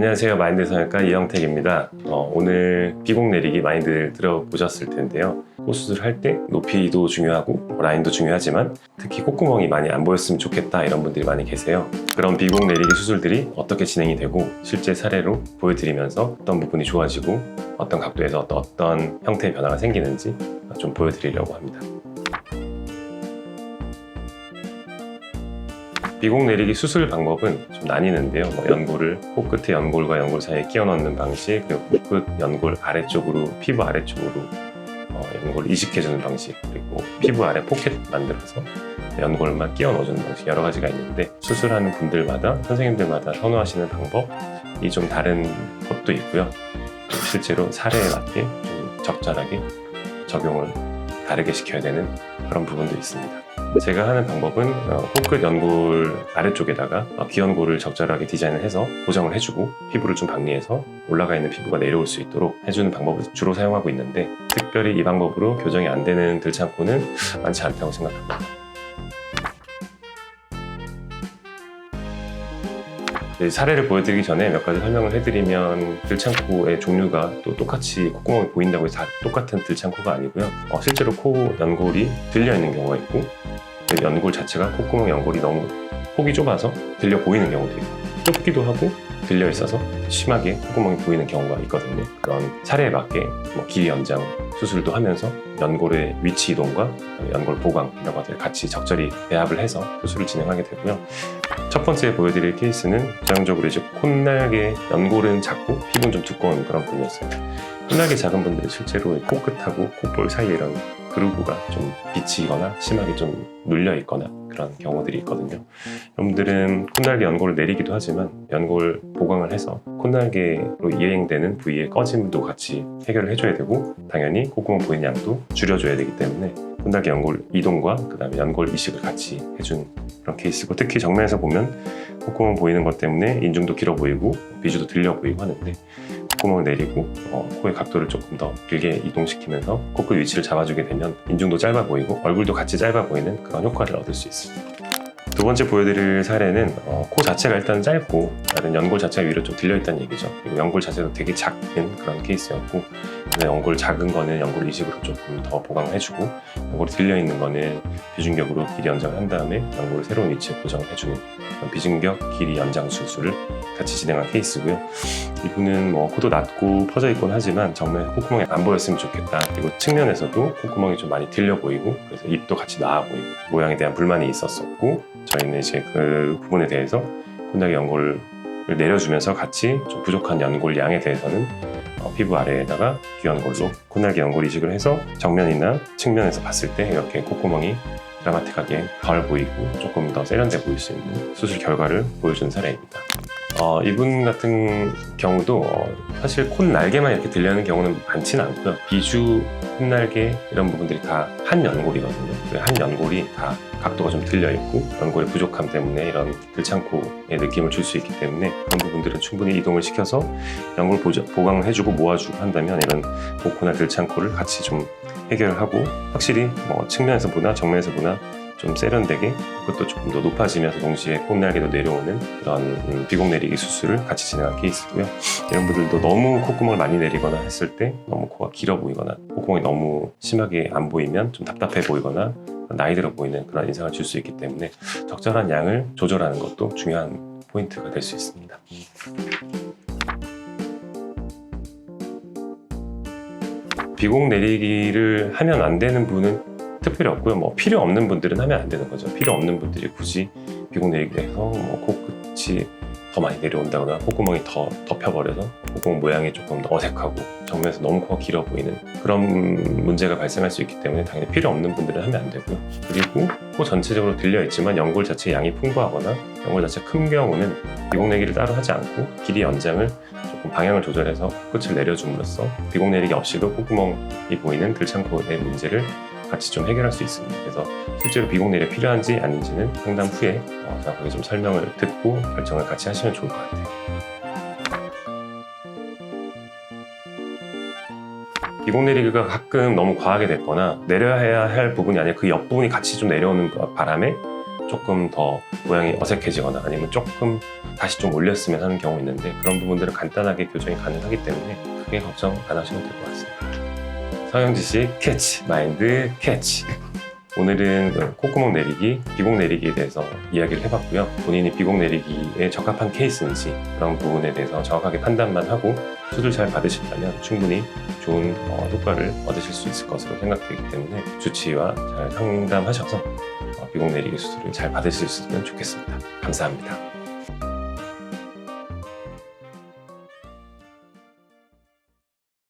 안녕하세요. 마인드 성형외과 이영택입니다. 오늘 비공 내리기 많이들 들어보셨을 텐데요. 코 수술할 때 높이도 중요하고 라인도 중요하지만 특히 콧구멍이 많이 안 보였으면 좋겠다 이런 분들이 많이 계세요. 그런 비공 내리기 수술들이 어떻게 진행이 되고 실제 사례로 보여드리면서 어떤 부분이 좋아지고 어떤 각도에서 어떤 형태의 변화가 생기는지 좀 보여드리려고 합니다. 비공 내리기 수술 방법은 좀 나뉘는데요. 연골을 코끝의 연골과 연골 사이에 끼워 넣는 방식, 그리고 코끝 연골 아래쪽으로 피부 아래쪽으로 연골을 이식해주는 방식, 그리고 피부 아래 포켓 만들어서 연골만 끼워 넣어주는 방식, 여러 가지가 있는데 수술하는 분들마다 선생님들마다 선호하시는 방법이 좀 다른 것도 있고요. 실제로 사례에 맞게 좀 적절하게 적용을 다르게 시켜야 되는 그런 부분도 있습니다. 제가 하는 방법은 코끝 연골 아래쪽에다가 귀연골을 적절하게 디자인을 해서 고정을 해주고 피부를 좀 박리해서 올라가 있는 피부가 내려올 수 있도록 해주는 방법을 주로 사용하고 있는데, 특별히 이 방법으로 교정이 안 되는 들창코는 많지 않다고 생각합니다. 사례를 보여드리기 전에 몇 가지 설명을 해드리면, 들창코의 종류가 또 똑같이 콧구멍이 보인다고 해서 다 똑같은 들창코가 아니고요. 실제로 코 연골이 들려 있는 경우가 있고, 연골 자체가 콧구멍 연골이 너무 폭이 좁아서 들려 보이는 경우도 있고, 좁기도 하고 들려 있어서 심하게 콧구멍이 보이는 경우가 있거든요. 그런 사례에 맞게 길이 연장 수술도 하면서 연골의 위치 이동과 연골 보강 이런 것들을 같이 적절히 배합을 해서 수술을 진행하게 되고요. 첫 번째 보여드릴 케이스는 전형적으로 이제 콧날개 연골은 작고 피부는 좀 두꺼운 그런 분이었어요. 콧날개 작은 분들은 실제로 코끝하고 콧볼 사이에 이런 그루브가 좀 비치거나 심하게 좀 눌려 있거나 그런 경우들이 있거든요. 여러분들은 콧날개 연골을 내리기도 하지만 연골 보강을 해서 콧날개로 이행되는 부위의 꺼짐도 같이 해결을 해줘야 되고, 당연히 콧구멍 보이는 양도 줄여줘야 되기 때문에 콧날개 연골 이동과 그 다음에 연골 이식을 같이 해준 그런 케이스고, 특히 정면에서 보면 콧구멍 보이는 것 때문에 인중도 길어 보이고 비주도 들려 보이고 하는데, 콧구멍을 내리고 코의 각도를 조금 더 길게 이동시키면서 코끝 위치를 잡아주게 되면 인중도 짧아 보이고 얼굴도 같이 짧아 보이는 그런 효과를 얻을 수 있습니다. 두 번째 보여드릴 사례는 코 자체가 일단 짧고 다른 연골 자체가 위로 좀 들려있다는 얘기죠. 그리고 연골 자체도 되게 작은 그런 케이스였고, 연골 작은 거는 연골 이식으로 조금 더 보강을 해주고, 연골이 들려있는 거는 비중격으로 길이 연장을 한 다음에 연골을 새로운 위치에 고정을 해주는 비중격 길이 연장 수술을 같이 진행한 케이스고요. 이분은 코도 낮고 퍼져 있곤 하지만 정말 콧구멍이 안 보였으면 좋겠다. 그리고 측면에서도 콧구멍이 좀 많이 들려 보이고, 그래서 입도 같이 나와 보이고 모양에 대한 불만이 있었었고, 저희는 이제 그 부분에 대해서 콧날개 연골을 내려주면서 같이 좀 부족한 연골 양에 대해서는 피부 아래에다가 귀연골로 콧날개 연골 이식을 해서 정면이나 측면에서 봤을 때 이렇게 콧구멍이 드라마틱하게 덜 보이고 조금 더 세련돼 보일 수 있는 수술 결과를 보여준 사례입니다. 이분 같은 경우도 사실 콧날개만 이렇게 들려는 경우는 많지는 않고요. 비주, 콧날개 이런 부분들이 다 한 연골이거든요. 한 연골이 다 각도가 좀 들려 있고 연골의 부족함 때문에 이런 들창코의 느낌을 줄 수 있기 때문에, 그런 부분들은 충분히 이동을 시켜서 연골 보강을 해주고 모아주고 한다면 이런 복코나 들창코를 같이 좀 해결하고, 확실히 측면에서 보나 정면에서 보나 좀 세련되게 그것도 조금 더 높아지면서 동시에 콧날개도 내려오는 그런 비공 내리기 수술을 같이 진행한 케이스고요. 이런 분들도 너무 콧구멍을 많이 내리거나 했을 때 너무 코가 길어 보이거나 콧구멍이 너무 심하게 안 보이면 좀 답답해 보이거나 나이 들어 보이는 그런 인상을 줄 수 있기 때문에 적절한 양을 조절하는 것도 중요한 포인트가 될 수 있습니다. 비공 내리기를 하면 안 되는 분은 특별히 없고요. 필요 없는 분들은 하면 안 되는 거죠. 필요 없는 분들이 굳이 비공 내리기를 해서 코끝이 더 많이 내려온다거나 콧구멍이 더 덮여버려서 콧구멍 모양이 조금 더 어색하고 정면에서 너무 코가 길어 보이는 그런 문제가 발생할 수 있기 때문에 당연히 필요 없는 분들은 하면 안 되고요. 그리고 코 전체적으로 들려 있지만 연골 자체 양이 풍부하거나 연골 자체 큰 경우는 비공 내리기를 따로 하지 않고 길이 연장을 조금 방향을 조절해서 끝을 내려줌으로써 비공 내리기 없이도 콧구멍이 보이는 들창코의 문제를 같이 좀 해결할 수 있습니다. 그래서 실제로 비공 내리가 필요한지 아닌지는 상담 후에 정확하게 좀 설명을 듣고 결정을 같이 하시면 좋을 것 같아요. 비공 내리기가 가끔 너무 과하게 됐거나 내려야 할 부분이 아니라 그 옆부분이 같이 좀 내려오는 바람에 조금 더 모양이 어색해지거나 아니면 조금 다시 좀 올렸으면 하는 경우 있는데 그런 부분들은 간단하게 교정이 가능하기 때문에 크게 걱정 안 하셔도 될 것 같습니다. 서영지식 캐치, 마인드 캐치. 오늘은 콧구멍 내리기, 비곡 내리기에 대해서 이야기를 해봤고요. 본인이 비곡 내리기에 적합한 케이스인지 그런 부분에 대해서 정확하게 판단만 하고 수술 잘 받으신다면 충분히 좋은 효과를 얻으실 수 있을 것으로 생각되기 때문에 주치의와 잘 상담하셔서 비곡 내리기 수술을 잘 받으실 수 있으면 좋겠습니다. 감사합니다.